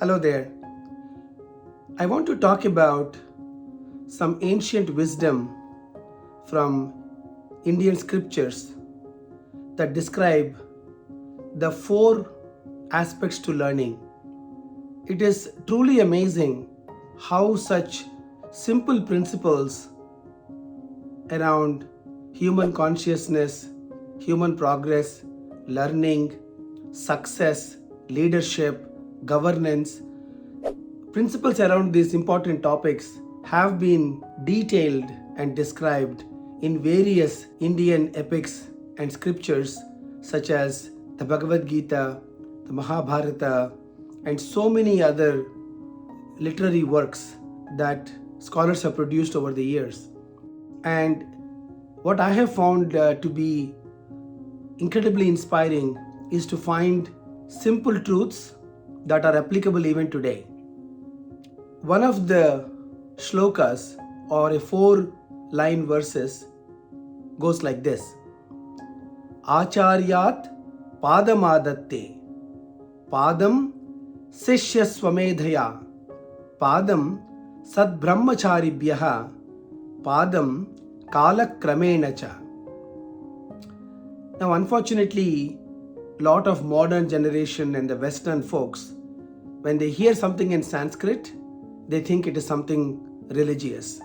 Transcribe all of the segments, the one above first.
Hello there. I want to talk about some ancient wisdom from Indian scriptures that describe the four aspects to learning. It is truly amazing how such simple principles around human consciousness, human progress, learning, success, leadership, governance, principles around these important topics have been detailed and described in various Indian epics and scriptures such as the Bhagavad Gita, the Mahabharata, and so many other literary works that scholars have produced over the years. And what I have found to be incredibly inspiring is to find simple truths that are applicable even today. One of the shlokas or a 4-line verses goes like this: Acharyat padamadatte padam sishyasvamedhaya padam sadbrahmacharibhyaha padam kalakramenacha. Now, unfortunately, lot of modern generation and the Western folks, when they hear something in Sanskrit, they think it is something religious.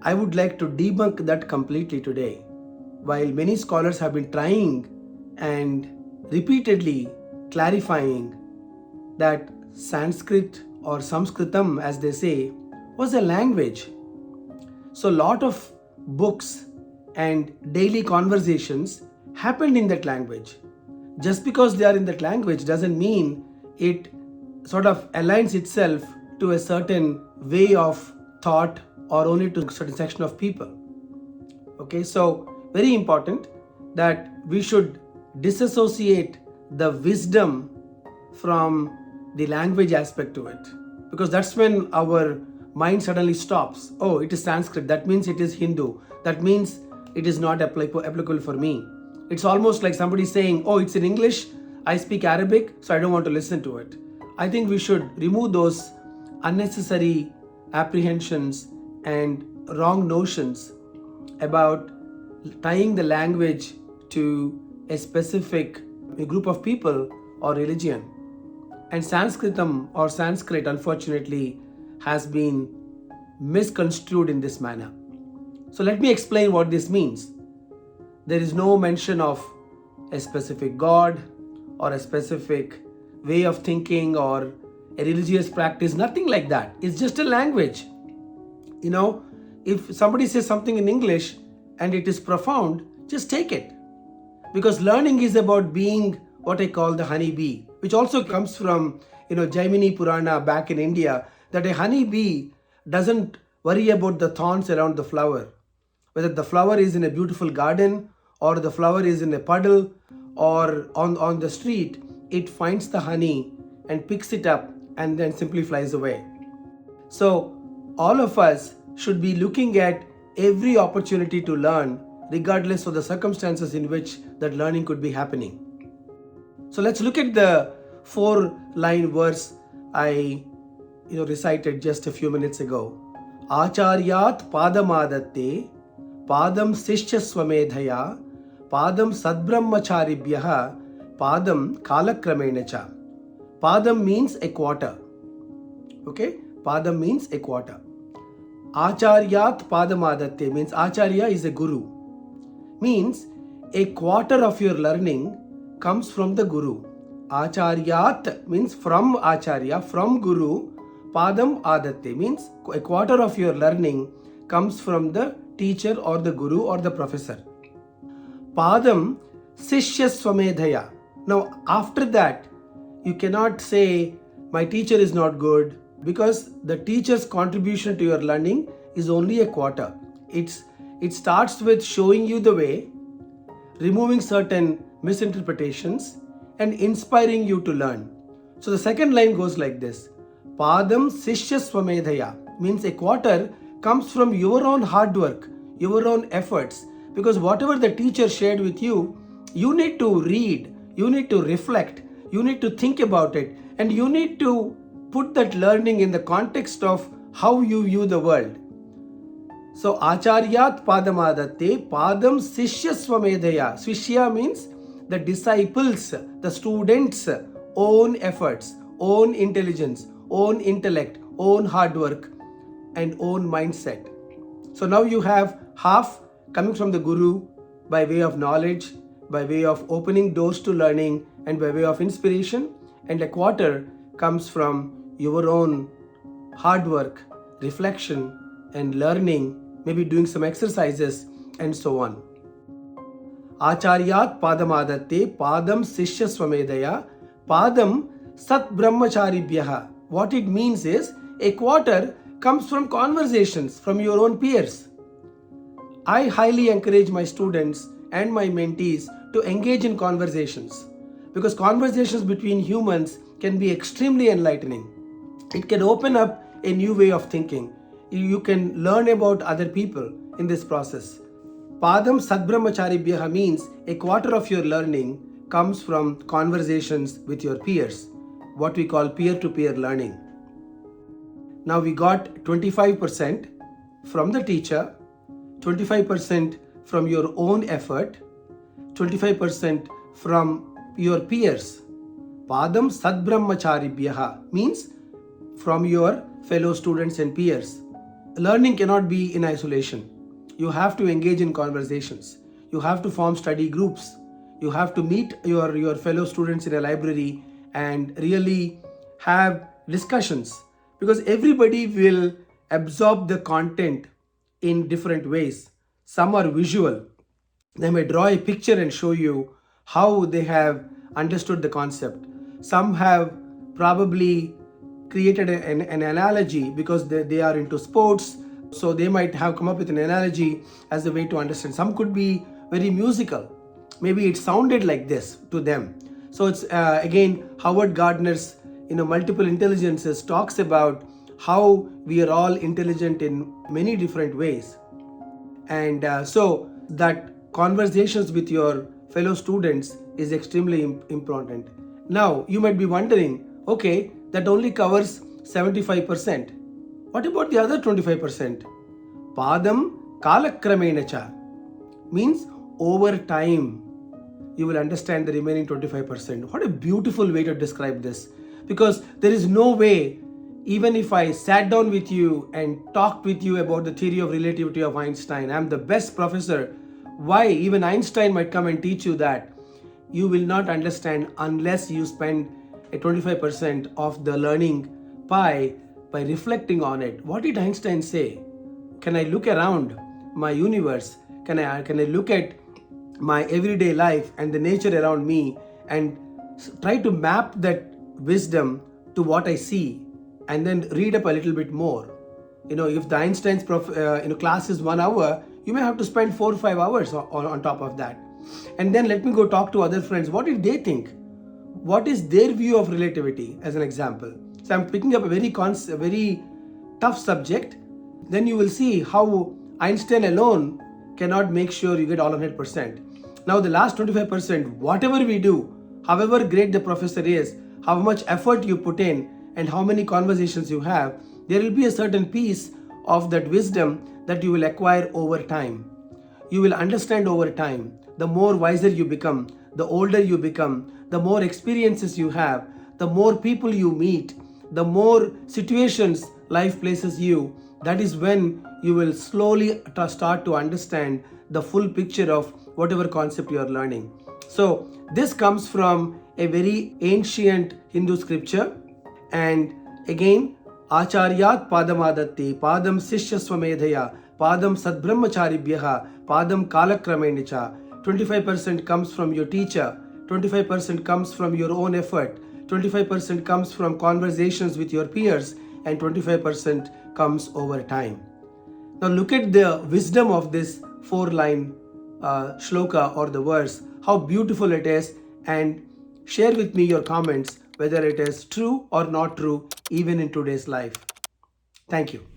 I would like to debunk that completely today. While many scholars have been trying and repeatedly clarifying that Sanskrit or Sanskritam, as they say, was a language. So a lot of books and daily conversations happened in that language. Just because they are in that language doesn't mean it sort of aligns itself to a certain way of thought or only to a certain section of people. Okay, so very important that we should disassociate the wisdom from the language aspect to it, because that's when our mind suddenly stops. Oh, it is Sanskrit, that means it is Hindu, that means it is not applicable for me. It's almost like somebody saying, oh, it's in English, I speak Arabic, so I don't want to listen to it. I think we should remove those unnecessary apprehensions and wrong notions about tying the language to a specific group of people or religion. And Sanskritam or Sanskrit, unfortunately, has been misconstrued in this manner. So let me explain what this means. There is no mention of a specific god or a specific way of thinking or a religious practice, nothing like that. It's just a language. You know, if somebody says something in English and it is profound, just take it. Because learning is about being what I call the honeybee, which also comes from, Jaimini Purana back in India, that a honeybee doesn't worry about the thorns around the flower. Whether the flower is in a beautiful garden or the flower is in a puddle or on the street, it finds the honey and picks it up and then simply flies away. So all of us should be looking at every opportunity to learn, regardless of the circumstances in which that learning could be happening. So let's look at the 4-line verse I recited just a few minutes ago. Acharyat padamadatte padam sishyasvamedhaya padam sadbrahmacharibhyaha padam kalakramenacha. Padam means a quarter. Okay? Padam means a quarter. Acharyat padamadatte means Acharya is a guru. Means a quarter of your learning comes from the guru. Acharyat means from Acharya, from guru. Padam adatte means a quarter of your learning comes from the teacher or the guru or the professor. Padam sishyasvamedhaya. Now after that, you cannot say my teacher is not good, because the teacher's contribution to your learning is only a quarter. It starts with showing you the way, removing certain misinterpretations, and inspiring you to learn. So the second line goes like this: Padam sishyasvamedhaya means a quarter comes from your own hard work, your own efforts, because whatever the teacher shared with you, you need to read, you need to reflect, you need to think about it, and you need to put that learning in the context of how you view the world. So Acharyat Padamadatte Padam Sishya Swamedhaya. Shishya means the disciples, the students' own efforts, own intelligence, own intellect, own hard work, and own mindset. So now you have half coming from the Guru by way of knowledge, by way of opening doors to learning, and by way of inspiration, and a quarter comes from your own hard work, reflection, and learning, maybe doing some exercises, and so on. Acharyat Padamadatte Padam Sishya Swamedhaya Padam Sat Brahmacharibhyaha. What it means is a quarter comes from conversations from your own peers. I highly encourage my students and my mentees to engage in conversations, because conversations between humans can be extremely enlightening. It can open up a new way of thinking. You can learn about other people in this process. Padam Sadbrahmacharibhyaha means a quarter of your learning comes from conversations with your peers, what we call peer-to-peer learning. Now we got 25% from the teacher, 25% from your own effort, 25% from your peers. Padam Sadbrahmacharibhyaha means from your fellow students and peers. Learning cannot be in isolation. You have to engage in conversations. You have to form study groups. You have to meet your fellow students in a library and really have discussions, because everybody will absorb the content in different ways. Some are visual. They may draw a picture and show you how they have understood the concept. Some have probably created an analogy because they are into sports, so they might have come up with an analogy as a way to understand. Some could be very musical. Maybe it sounded like this to them. So it's again Howard Gardner's multiple intelligences talks about how we are all intelligent in many different ways, and so that conversations with your fellow students is extremely important. Now you might be wondering, okay, that only covers 75%. What about the other 25%? Padam Kalakramenacha means over time you will understand the remaining 25%. What a beautiful way to describe this, because there is no way, even if I sat down with you and talked with you about the theory of relativity of Einstein, I'm the best professor. Why? Even Einstein might come and teach you that. You will not understand unless you spend a 25% of the learning pie by reflecting on it. What did Einstein say? Can I look around my universe? Can I look at my everyday life and the nature around me and try to map that wisdom to what I see, and then read up a little bit more? If the Einstein's class is 1 hour, you may have to spend 4 or 5 hours on top of that. And then let me go talk to other friends. What did they think? What is their view of relativity, as an example? So I'm picking up a very tough subject. Then you will see how Einstein alone cannot make sure you get all 100%. Now the last 25%, whatever we do, however great the professor is, how much effort you put in, and how many conversations you have, there will be a certain piece of that wisdom that you will acquire over time. You will understand over time. The more wiser you become, the older you become, the more experiences you have, the more people you meet, the more situations life places you. That is when you will slowly start to understand the full picture of whatever concept you are learning. So this comes from a very ancient Hindu scripture, and again Acharyat Padamadatte Padam Sishya Swamedhaya Padam Sadbrahmacharibhyaha Padam Kalakramenacha. 25% comes from your teacher, 25% comes from your own effort, 25% comes from conversations with your peers, and 25% comes over time. Now look at the wisdom of this 4-line shloka or the verse, how beautiful it is, and share with me your comments whether it is true or not true even in today's life. Thank you.